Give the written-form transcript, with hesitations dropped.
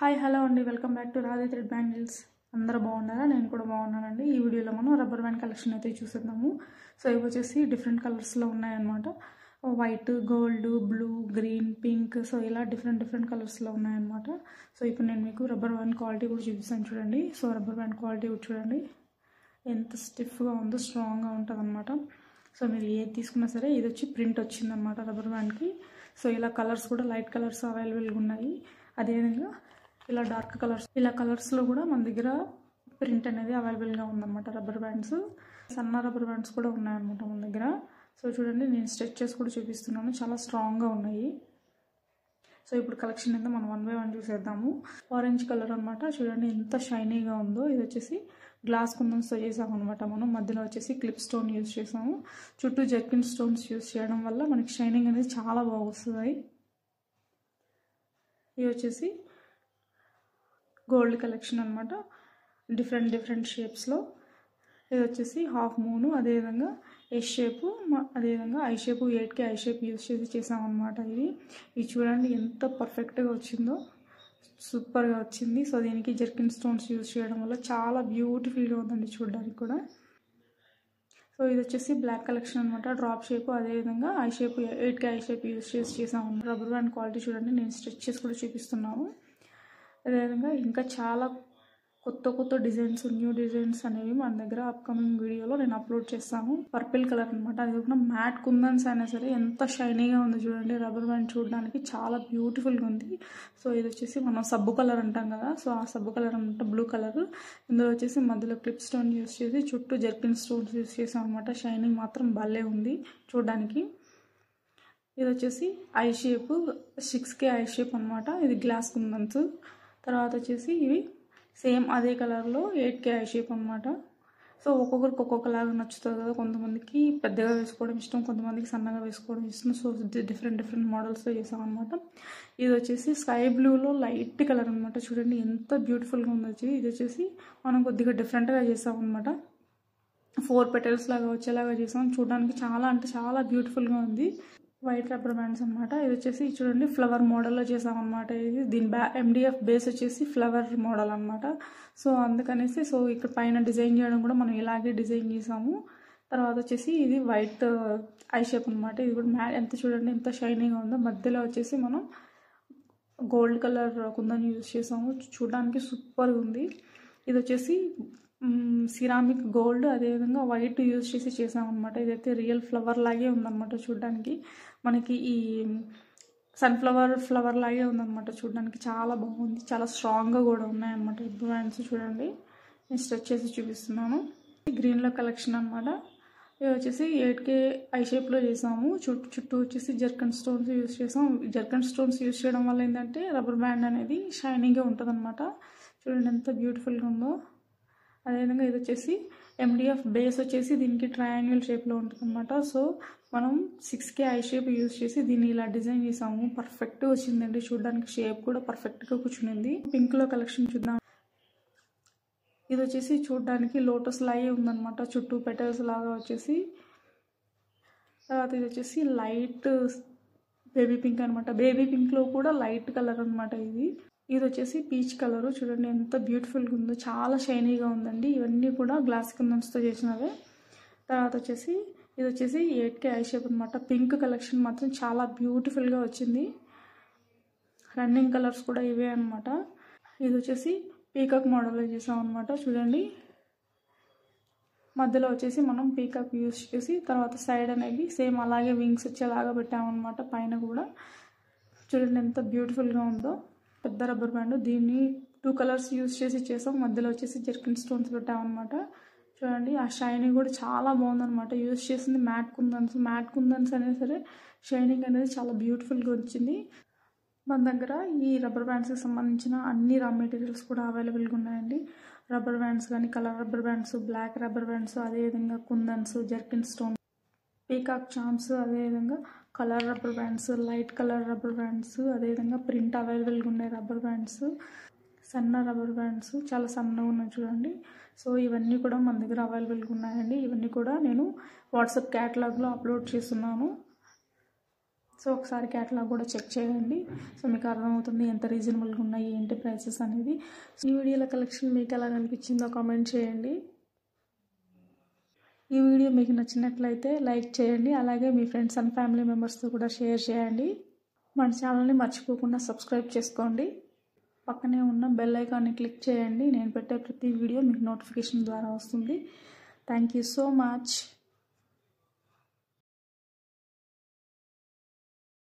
Hi hello అండి, welcome back to Radhe thread bangles. అందరూ బాగున్నారా? నేను కూడా బాగున్నానండి. ఈ వీడియోలో మనం రబ్బర్ బ్యాండ్ కలెక్షన్ అయితే చూస్తున్నాము. సో ఇవి వచ్చేసి డిఫరెంట్ కలర్స్లో ఉన్నాయన్నమాట. White, gold, blue, green, pink, so ఇలా డిఫరెంట్ కలర్స్లో ఉన్నాయన్నమాట. సో ఇప్పుడు నేను మీకు రబ్బర్ బ్యాండ్ క్వాలిటీ కూడా చూపిస్తాను చూడండి. సో రబ్బర్ బ్యాండ్ క్వాలిటీ కూడా చూడండి ఎంత స్టిఫ్గా ఉందో, స్ట్రాంగ్గా ఉంటుంది అనమాట. సో మీరు ఏది తీసుకున్నా సరే ఇది వచ్చి ప్రింట్ వచ్చిందనమాట రబ్బర్ బ్యాండ్కి. సో ఇలా కలర్స్ కూడా లైట్ కలర్స్ అవైలబుల్గా ఉన్నాయి. అదేవిధంగా ఇలా డార్క్ కలర్స్, ఇలా కలర్స్లో కూడా మన దగ్గర ప్రింట్ అనేది అవైలబుల్గా ఉందన్నమాట. రబ్బర్ బ్యాండ్స్, సన్న రబ్బర్ బ్యాండ్స్ కూడా ఉన్నాయన్నమాట మన దగ్గర. సో చూడండి, నేను స్ట్రెచ్ చేసి కూడా చూపిస్తున్నాను, చాలా స్ట్రాంగ్గా ఉన్నాయి. సో ఇప్పుడు కలెక్షన్ అయితే మనం 1 by 1 చూసేద్దాము. ఆరెంజ్ కలర్ అనమాట, చూడండి ఎంత షైనీగా ఉందో. ఇది వచ్చేసి గ్లాస్ కుందన్స్తో చేసాము అనమాట. మనం మధ్యలో వచ్చేసి క్లిప్ స్టోన్ యూజ్ చేసాము. చుట్టూ జర్కిన్ స్టోన్స్ యూజ్ చేయడం వల్ల మనకి షైనింగ్ అనేది చాలా బాగా వస్తుంది. ఇది వచ్చేసి గోల్డ్ కలెక్షన్ అనమాట, డిఫరెంట్ షేప్స్లో. ఇది వచ్చేసి హాఫ్ మూను, అదేవిధంగా ఎస్ షేపు, అదేవిధంగా I shape, 8K I shape use చేసి చేసామన్నమాట. ఇది చూడండి ఎంత పర్ఫెక్ట్గా వచ్చిందో, సూపర్గా వచ్చింది. సో దీనికి జర్కిన్ స్టోన్స్ యూజ్ చేయడం వల్ల చాలా బ్యూటిఫుల్గా ఉందండి చూడడానికి కూడా. సో ఇది వచ్చేసి బ్లాక్ కలెక్షన్ అనమాట, డ్రాప్ షేప్, అదేవిధంగా I shape, 8K I shape use చేసి చేసామన్నమాట. రబ్బర్ బ్యాండ్ క్వాలిటీ చూడండి, నేను స్ట్రెచ్ చేసి కూడా చూపిస్తున్నాను. అదేవిధంగా ఇంకా చాలా కొత్త డిజైన్స్, న్యూ డిజైన్స్ అనేవి మన దగ్గర అప్కమింగ్ వీడియోలో నేను అప్లోడ్ చేస్తాను. పర్పుల్ కలర్ అనమాట, అది కూడా మ్యాట్ కుందన్స్ అయినా సరే ఎంత షైనీగా ఉంది చూడండి. రబ్బర్ బ్యాండ్ చూడడానికి చాలా బ్యూటిఫుల్గా ఉంది. సో ఇది వచ్చేసి మనం సబ్బు కలర్ అంటాం కదా, సో ఆ సబ్బు కలర్ అనమాట, బ్లూ కలర్. ఇందులో వచ్చేసి మధ్యలో క్లిప్ స్టోన్ యూజ్ చేసి చుట్టూ జర్కిన్ స్టోన్స్ యూజ్ చేసాం అనమాట. షైనింగ్ మాత్రం భలే ఉంది చూడడానికి. ఇది వచ్చేసి I shape, 6K I shape అనమాట. ఇది గ్లాస్ కుందన్స్. తర్వాత వచ్చేసి ఇవి సేమ్ అదే కలర్లో 8K ఐ షేప్ అనమాట. సో ఒక్కొక్కరికి ఒక్కొక్కలాగా నచ్చుతుంది కదా, కొంతమందికి పెద్దగా వేసుకోవడం ఇష్టం, కొంతమందికి సన్నగా వేసుకోవడం ఇష్టం. సో డిఫరెంట్ మోడల్స్లో చేసాం అనమాట. ఇది వచ్చేసి స్కై బ్లూలో లైట్ కలర్ అనమాట, చూడండి ఎంత బ్యూటిఫుల్గా ఉందో. ఇది వచ్చేసి మనం కొద్దిగా డిఫరెంట్గా చేసాం అనమాట, 4 petals లాగా వచ్చేలాగా చేసాం. చూడడానికి చాలా అంటే చాలా బ్యూటిఫుల్గా ఉంది. వైట్ రబ్బర్ బ్యాండ్స్ అనమాట. ఇది వచ్చేసి చూడండి ఫ్లవర్ మోడల్లో చేసామన్నమాట. ఇది దీని MDF బేస్ వచ్చేసి ఫ్లవర్ మోడల్ అనమాట. సో అందుకనేసి సో ఇక్కడ పైన డిజైన్ చేయడం కూడా మనం ఇలాగే డిజైన్ చేసాము. తర్వాత వచ్చేసి ఇది వైట్ ఐ షేప్ అనమాట. ఇది కూడా ఎంత చూడండి ఎంత షైనీగా ఉందో. మధ్యలో వచ్చేసి మనం గోల్డ్ కలర్ కుందని యూజ్ చేసాము, చూడడానికి సూపర్గా ఉంది. ఇది వచ్చేసి సిరామిక్ గోల్డ్, అదేవిధంగా వైట్ యూజ్ చేసి చేసామన్నమాట. ఇదైతే రియల్ ఫ్లవర్ లాగే ఉందన్నమాట చూడడానికి. మనకి ఈ ఫ్లవర్ లాగే ఉందన్నమాట చూడడానికి, చాలా బాగుంది. చాలా స్ట్రాంగ్గా కూడా ఉన్నాయన్నమాట రబ్బర్ బ్యాండ్స్. చూడండి, నేను స్ట్రెచ్ చేసి చూపిస్తున్నాను. గ్రీన్లో కలెక్షన్ అనమాట. ఇది వచ్చేసి 8K ఐ షేప్లో చేసాము. చుట్టూ వచ్చేసి జర్కన్ స్టోన్స్ యూజ్ చేసాం. జర్కన్ స్టోన్స్ యూజ్ చేయడం వల్ల ఏంటంటే రబ్బర్ బ్యాండ్ అనేది షైనింగ్గా ఉంటుంది అనమాట. చూడండి ఎంత బ్యూటిఫుల్గా ఉందో. అదేవిధంగా ఇది వచ్చేసి MDF బేస్ వచ్చేసి దీనికి ట్రయాంగిల్ షేప్లో ఉంటుంది అనమాట. సో మనం 6K ఐ షేప్ యూజ్ చేసి దీన్ని ఇలా డిజైన్ చేసాము. పర్ఫెక్ట్గా వచ్చిందండి చూడడానికి, షేప్ కూడా పర్ఫెక్ట్గా కూర్చునింది. పింక్లో కలెక్షన్ చూద్దాం. ఇది వచ్చేసి చూడడానికి లోటస్ లాగే ఉందన్నమాట, చుట్టూ పెటల్స్ లాగా వచ్చేసి. తర్వాత ఇది వచ్చేసి లైట్ బేబీ పింక్ అనమాట. బేబీ పింక్లో కూడా లైట్ కలర్ అనమాట. ఇది వచ్చేసి పీచ్ కలరు. చూడండి ఎంత బ్యూటిఫుల్గా ఉందో, చాలా షైనీగా ఉందండి. ఇవన్నీ కూడా గ్లాస్ కుందన్స్తో చేసినవే. తర్వాత వచ్చేసి ఇది వచ్చేసి 8K ఐ షేప్ అనమాట. పింక్ కలెక్షన్ మాత్రం చాలా బ్యూటిఫుల్గా వచ్చింది. రన్నింగ్ కలర్స్ కూడా ఇవే అనమాట. ఇది వచ్చేసి పీకాక్ మోడల్లో చేసాం అనమాట. చూడండి, మధ్యలో వచ్చేసి మనం పీకాక్ యూజ్ చేసి తర్వాత సైడ్ అనేది సేమ్ అలాగే వింగ్స్ వచ్చేలాగా పెట్టామన్నమాట. పైన కూడా చూడండి ఎంత బ్యూటిఫుల్గా ఉందో. పెద్ద రబ్బర్ బ్యాండ్, దీన్ని 2 కలర్స్ యూజ్ చేసి చేసాం. మధ్యలో వచ్చేసి జర్కిన్ స్టోన్స్ పెట్టామన్నమాట. చూడండి ఆ షైనింగ్ కూడా చాలా బాగుందన్నమాట. యూజ్ చేసింది మ్యాట్ కుందన్స్ అయినా సరే షైనింగ్ అనేది చాలా బ్యూటిఫుల్గా వచ్చింది. మన దగ్గర ఈ రబ్బర్ బ్యాండ్స్కి సంబంధించిన అన్ని రా మెటీరియల్స్ కూడా అవైలబుల్గా ఉన్నాయండి. రబ్బర్ బ్యాండ్స్ కానీ, colour rubber bands, black rubber bands, అదేవిధంగా కుందన్స్, జర్కిన్ స్టోన్, పీకాక్ చామ్స్, అదేవిధంగా colour rubber bands, light colour rubber bands, అదేవిధంగా ప్రింట్ అవైలబుల్గా ఉన్నాయి రబ్బర్ బ్యాండ్స్, సన్న రబ్బర్ బ్యాండ్స్, చాలా సన్నగా ఉన్నాయి చూడండి. సో ఇవన్నీ కూడా మన దగ్గర అవైలబుల్గా ఉన్నాయండి. ఇవన్నీ కూడా నేను వాట్సాప్ క్యాటలాగ్లో అప్లోడ్ చేస్తున్నాను. సో ఒకసారి క్యాటలాగ్ కూడా చెక్ చేయండి. సో మీకు అర్థమవుతుంది ఎంత రీజనబుల్గా ఉన్నాయి ఏంటి ప్రైసెస్ అనేది. ఈ వీడియోల కలెక్షన్ మీకు ఎలా అనిపించిందో కామెంట్ చేయండి. ఈ వీడియో మీకు నచ్చినట్లయితే లైక్ చేయండి. అలాగే మీ ఫ్రెండ్స్ అండ్ ఫ్యామిలీ మెంబర్స్తో కూడా షేర్ చేయండి. మన ఛానల్ని మర్చిపోకుండా సబ్స్క్రైబ్ చేసుకోండి. పక్కనే ఉన్న బెల్ ఐకాన్ని క్లిక్ చేయండి. నేను పెట్టే ప్రతి వీడియో మీకు నోటిఫికేషన్ ద్వారా వస్తుంది. Thank you so much.